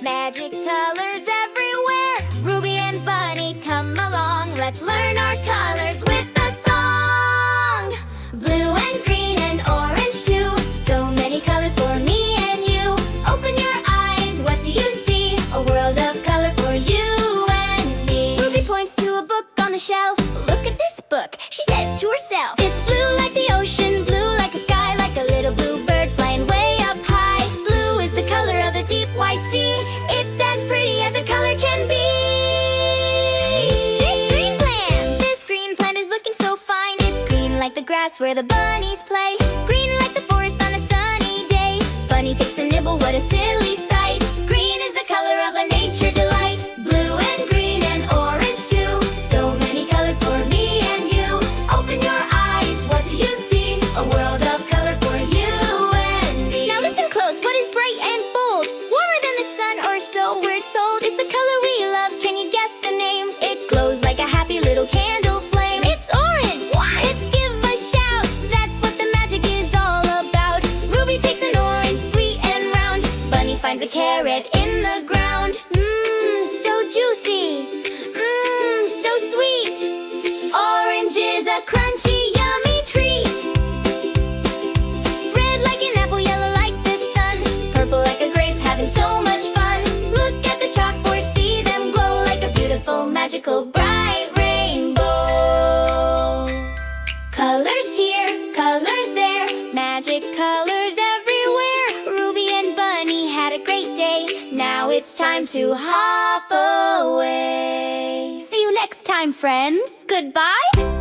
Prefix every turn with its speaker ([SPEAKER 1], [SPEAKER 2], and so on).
[SPEAKER 1] Magic colors everywhere. Ruby and Bunny, come along. Let's learn our colors with a song. Blue and green and orange too. So many colors for me and you. Open your eyes, what do you see? A world of color for you and me. Ruby points to a book on the shelf. Look at this book, she says to herself. It's blue like the ocean, blue like the sky, like a little blue bird flying way up high. Blue is the color of the deep white sea. It's as pretty as a color can be. This green plant is looking so fine. It's green like the grass where the bunnies play. Green like the forest on a sunny day. Bunny takes a nibble, what a silly sight. Green is the color of a nature delight. Blue and green and orange too. So many colors for me and you. Open your eyes, what do you see? A world of color for you and me. Now listen close, what is bright and bold? Warmer than the sun or so we're told. It's a color we love, can you guess the name? It glows like a happy little candle flame. It's orange! Let's give a shout! That's what the magic is all about. Ruby takes an orange, sweet and round. Bunny finds a carrot in the ground. Mmm, so juicy. Mmm, so sweet. Orange is a crunchy, yummy treat. Red like an apple, yellow like the sun. Purple like a grape, having so much fun. Look at the chalkboard, see them glow like a beautiful, magical, bright rainbow. Colors here, colors there, magic colors everywhere. Ruby and Bunny had a great day. Now it's time to hop away. See you next time, friends. Goodbye.